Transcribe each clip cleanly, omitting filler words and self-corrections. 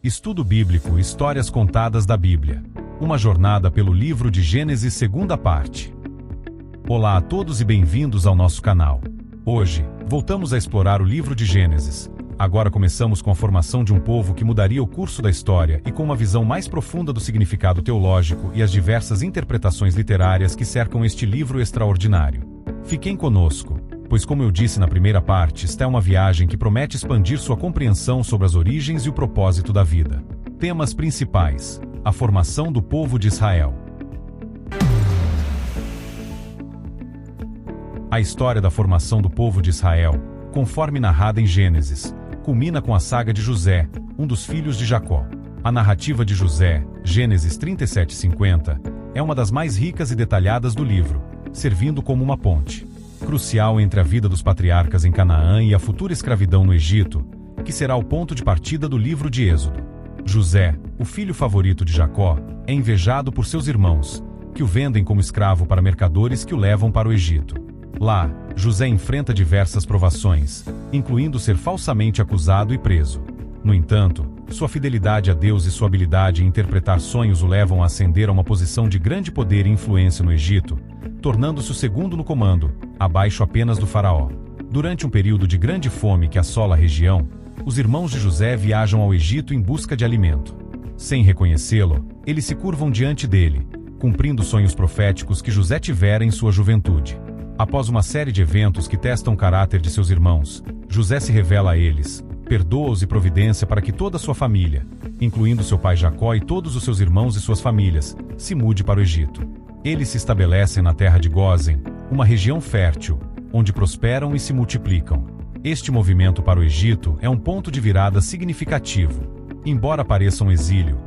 Estudo Bíblico, Histórias Contadas da Bíblia. Uma jornada pelo livro de Gênesis, segunda parte. Olá a todos e bem-vindos ao nosso canal. Hoje, voltamos a explorar o livro de Gênesis. Agora começamos com a formação de um povo que mudaria o curso da história e com uma visão mais profunda do significado teológico e as diversas interpretações literárias que cercam este livro extraordinário. Fiquem conosco, pois como eu disse na primeira parte, esta é uma viagem que promete expandir sua compreensão sobre as origens e o propósito da vida. Temas principais: a formação do povo de Israel. A história da formação do povo de Israel, conforme narrada em Gênesis, culmina com a saga de José, um dos filhos de Jacó. A narrativa de José, Gênesis 37:50, é uma das mais ricas e detalhadas do livro, servindo como uma ponte crucial entre a vida dos patriarcas em Canaã e a futura escravidão no Egito, que será o ponto de partida do livro de Êxodo. José, o filho favorito de Jacó, é invejado por seus irmãos, que o vendem como escravo para mercadores que o levam para o Egito. Lá, José enfrenta diversas provações, incluindo ser falsamente acusado e preso. No entanto, sua fidelidade a Deus e sua habilidade em interpretar sonhos o levam a ascender a uma posição de grande poder e influência no Egito, tornando-se o segundo no comando, abaixo apenas do faraó. Durante um período de grande fome que assola a região, os irmãos de José viajam ao Egito em busca de alimento. Sem reconhecê-lo, eles se curvam diante dele, cumprindo sonhos proféticos que José tivera em sua juventude. Após uma série de eventos que testam o caráter de seus irmãos, José se revela a eles, perdoa-os e providencia para que toda a sua família, incluindo seu pai Jacó e todos os seus irmãos e suas famílias, se mude para o Egito. Eles se estabelecem na terra de Gósen, uma região fértil, onde prosperam e se multiplicam. Este movimento para o Egito é um ponto de virada significativo. Embora pareça um exílio,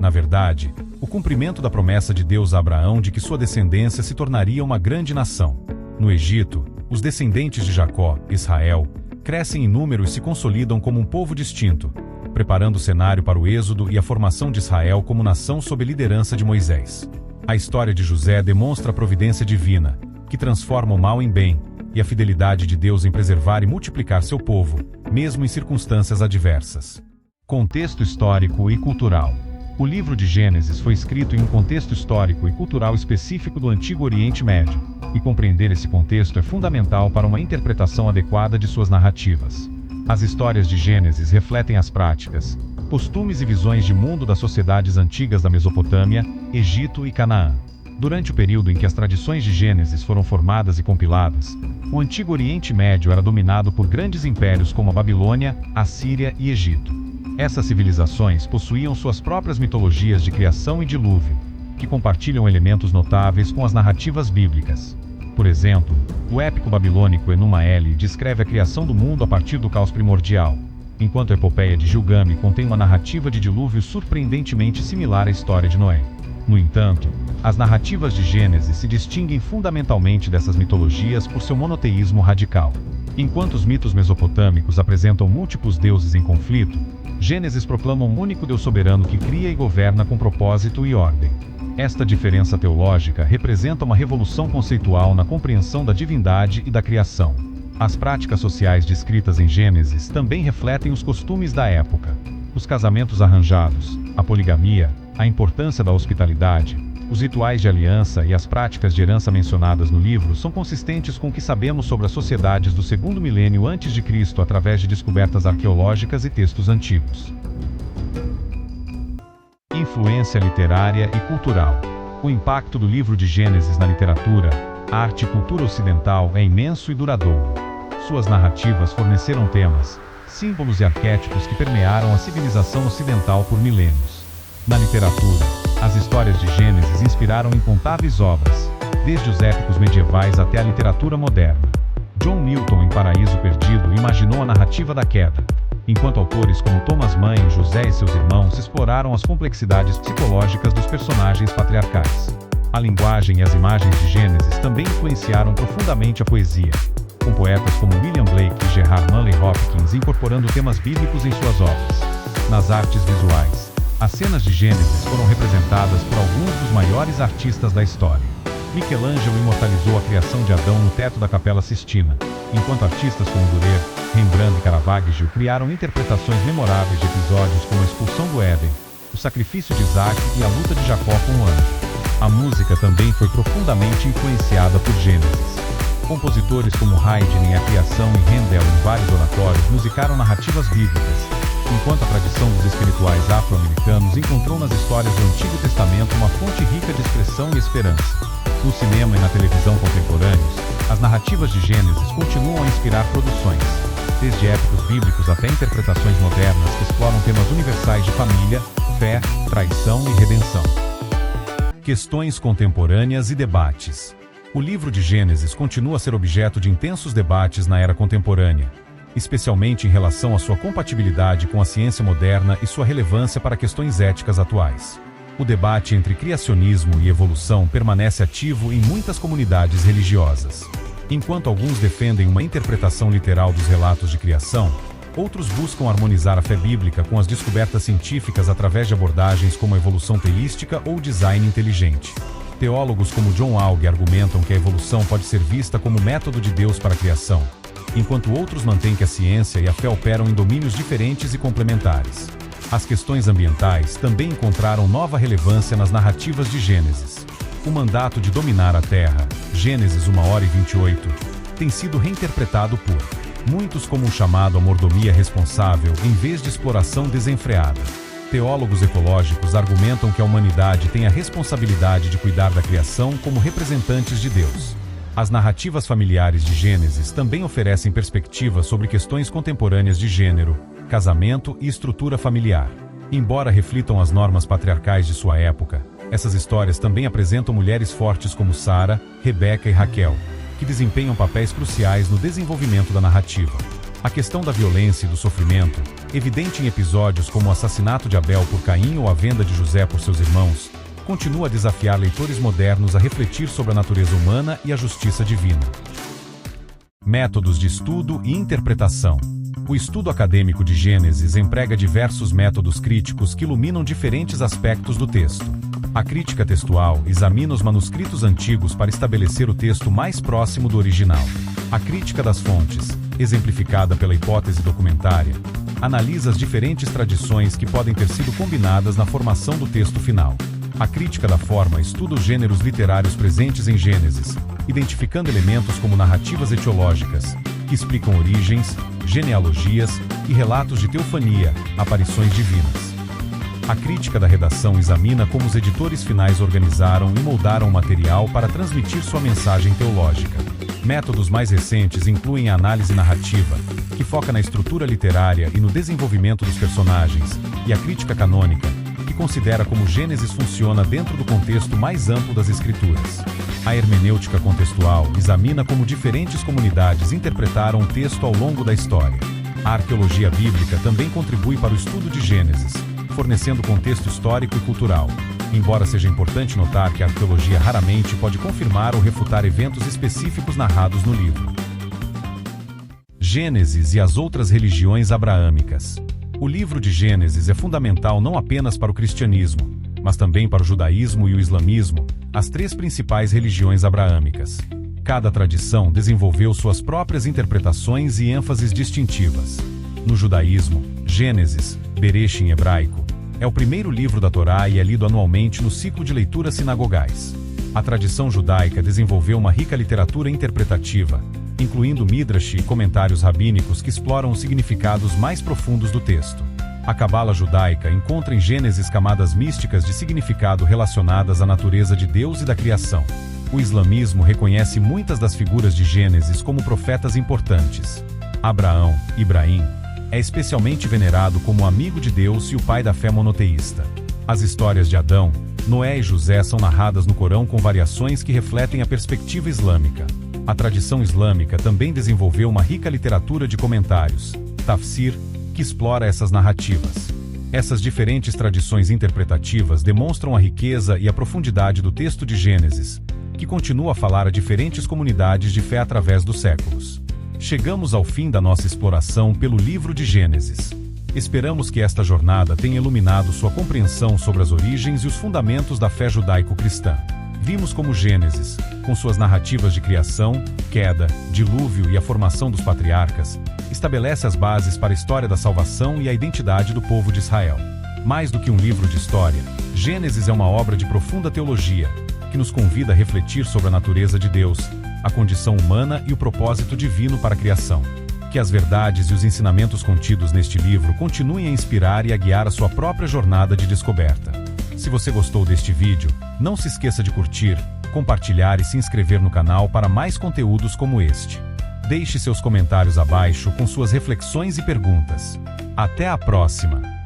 na verdade, o cumprimento da promessa de Deus a Abraão de que sua descendência se tornaria uma grande nação. No Egito, os descendentes de Jacó, Israel, crescem em número e se consolidam como um povo distinto, preparando o cenário para o êxodo e a formação de Israel como nação sob a liderança de Moisés. A história de José demonstra a providência divina, que transforma o mal em bem, e a fidelidade de Deus em preservar e multiplicar seu povo, mesmo em circunstâncias adversas. Contexto histórico e cultural. O livro de Gênesis foi escrito em um contexto histórico e cultural específico do Antigo Oriente Médio, e compreender esse contexto é fundamental para uma interpretação adequada de suas narrativas. As histórias de Gênesis refletem as práticas, costumes e visões de mundo das sociedades antigas da Mesopotâmia, Egito e Canaã. Durante o período em que as tradições de Gênesis foram formadas e compiladas, o Antigo Oriente Médio era dominado por grandes impérios como a Babilônia, Assíria e Egito. Essas civilizações possuíam suas próprias mitologias de criação e dilúvio, que compartilham elementos notáveis com as narrativas bíblicas. Por exemplo, o épico babilônico Enuma Eli descreve a criação do mundo a partir do caos primordial, enquanto a epopeia de Gilgamesh contém uma narrativa de dilúvio surpreendentemente similar à história de Noé. No entanto, as narrativas de Gênesis se distinguem fundamentalmente dessas mitologias por seu monoteísmo radical. Enquanto os mitos mesopotâmicos apresentam múltiplos deuses em conflito, Gênesis proclama um único Deus soberano que cria e governa com propósito e ordem. Esta diferença teológica representa uma revolução conceitual na compreensão da divindade e da criação. As práticas sociais descritas em Gênesis também refletem os costumes da época. Os casamentos arranjados, a poligamia, a importância da hospitalidade, os rituais de aliança e as práticas de herança mencionadas no livro são consistentes com o que sabemos sobre as sociedades do segundo milênio antes de Cristo através de descobertas arqueológicas e textos antigos. Influência literária e cultural. O impacto do livro de Gênesis na literatura, arte e cultura ocidental é imenso e duradouro. Suas narrativas forneceram temas, símbolos e arquétipos que permearam a civilização ocidental por milênios. Na literatura, as histórias de Gênesis inspiraram incontáveis obras, desde os épicos medievais até a literatura moderna. John Milton, em Paraíso Perdido, imaginou a narrativa da queda, enquanto autores como Thomas Mann, José e seus irmãos exploraram as complexidades psicológicas dos personagens patriarcais. A linguagem e as imagens de Gênesis também influenciaram profundamente a poesia, com poetas como William Blake e Gerard Manley Hopkins incorporando temas bíblicos em suas obras. Nas artes visuais, as cenas de Gênesis foram representadas por alguns dos maiores artistas da história. Michelangelo imortalizou a criação de Adão no teto da Capela Sistina, enquanto artistas como Durer, Rembrandt e Caravaggio criaram interpretações memoráveis de episódios como a expulsão do Éden, o sacrifício de Isaac e a luta de Jacó com o anjo. A música também foi profundamente influenciada por Gênesis. Compositores como Haydn em A Criação e Handel em vários oratórios musicaram narrativas bíblicas, enquanto a tradição dos espirituais afro-americanos encontrou nas histórias do Antigo Testamento uma fonte rica de expressão e esperança. No cinema e na televisão contemporâneos, as narrativas de Gênesis continuam a inspirar produções, desde épicos bíblicos até interpretações modernas que exploram temas universais de família, fé, traição e redenção. Questões contemporâneas e debates. O livro de Gênesis continua a ser objeto de intensos debates na era contemporânea, especialmente em relação à sua compatibilidade com a ciência moderna e sua relevância para questões éticas atuais. O debate entre criacionismo e evolução permanece ativo em muitas comunidades religiosas. Enquanto alguns defendem uma interpretação literal dos relatos de criação, outros buscam harmonizar a fé bíblica com as descobertas científicas através de abordagens como a evolução teística ou design inteligente. Teólogos como John Alge argumentam que a evolução pode ser vista como método de Deus para a criação, enquanto outros mantêm que a ciência e a fé operam em domínios diferentes e complementares. As questões ambientais também encontraram nova relevância nas narrativas de Gênesis. O mandato de dominar a Terra, Gênesis 1h28, tem sido reinterpretado por muitos como um chamado à mordomia responsável em vez de exploração desenfreada. Teólogos ecológicos argumentam que a humanidade tem a responsabilidade de cuidar da criação como representantes de Deus. As narrativas familiares de Gênesis também oferecem perspectivas sobre questões contemporâneas de gênero, casamento e estrutura familiar. Embora reflitam as normas patriarcais de sua época, essas histórias também apresentam mulheres fortes como Sara, Rebeca e Raquel, que desempenham papéis cruciais no desenvolvimento da narrativa. A questão da violência e do sofrimento, evidente em episódios como o assassinato de Abel por Caim ou a venda de José por seus irmãos, continua a desafiar leitores modernos a refletir sobre a natureza humana e a justiça divina. Métodos de estudo e interpretação. O estudo acadêmico de Gênesis emprega diversos métodos críticos que iluminam diferentes aspectos do texto. A crítica textual examina os manuscritos antigos para estabelecer o texto mais próximo do original. A crítica das fontes, exemplificada pela hipótese documentária, analisa as diferentes tradições que podem ter sido combinadas na formação do texto final. A crítica da forma estuda os gêneros literários presentes em Gênesis, identificando elementos como narrativas etiológicas, que explicam origens, genealogias e relatos de teofania, aparições divinas. A crítica da redação examina como os editores finais organizaram e moldaram o material para transmitir sua mensagem teológica. Métodos mais recentes incluem a análise narrativa, que foca na estrutura literária e no desenvolvimento dos personagens, e a crítica canônica, que considera como Gênesis funciona dentro do contexto mais amplo das Escrituras. A hermenêutica contextual examina como diferentes comunidades interpretaram o texto ao longo da história. A arqueologia bíblica também contribui para o estudo de Gênesis, fornecendo contexto histórico e cultural, embora seja importante notar que a arqueologia raramente pode confirmar ou refutar eventos específicos narrados no livro. Gênesis e as outras religiões abraâmicas. O livro de Gênesis é fundamental não apenas para o cristianismo, mas também para o judaísmo e o islamismo, as três principais religiões abraâmicas. Cada tradição desenvolveu suas próprias interpretações e ênfases distintivas. No judaísmo, Gênesis, Bereshit em hebraico, é o primeiro livro da Torá e é lido anualmente no ciclo de leituras sinagogais. A tradição judaica desenvolveu uma rica literatura interpretativa, incluindo midrash e comentários rabínicos que exploram os significados mais profundos do texto. A Cabala judaica encontra em Gênesis camadas místicas de significado relacionadas à natureza de Deus e da criação. O islamismo reconhece muitas das figuras de Gênesis como profetas importantes. Abraão, Ibrahim, é especialmente venerado como amigo de Deus e o pai da fé monoteísta. As histórias de Adão, Noé e José são narradas no Corão com variações que refletem a perspectiva islâmica. A tradição islâmica também desenvolveu uma rica literatura de comentários, tafsir, que explora essas narrativas. Essas diferentes tradições interpretativas demonstram a riqueza e a profundidade do texto de Gênesis, que continua a falar a diferentes comunidades de fé através dos séculos. Chegamos ao fim da nossa exploração pelo livro de Gênesis. Esperamos que esta jornada tenha iluminado sua compreensão sobre as origens e os fundamentos da fé judaico-cristã. Vimos como Gênesis, com suas narrativas de criação, queda, dilúvio e a formação dos patriarcas, estabelece as bases para a história da salvação e a identidade do povo de Israel. Mais do que um livro de história, Gênesis é uma obra de profunda teologia, que nos convida a refletir sobre a natureza de Deus, a condição humana e o propósito divino para a criação. Que as verdades e os ensinamentos contidos neste livro continuem a inspirar e a guiar a sua própria jornada de descoberta. Se você gostou deste vídeo, não se esqueça de curtir, compartilhar e se inscrever no canal para mais conteúdos como este. Deixe seus comentários abaixo com suas reflexões e perguntas. Até a próxima!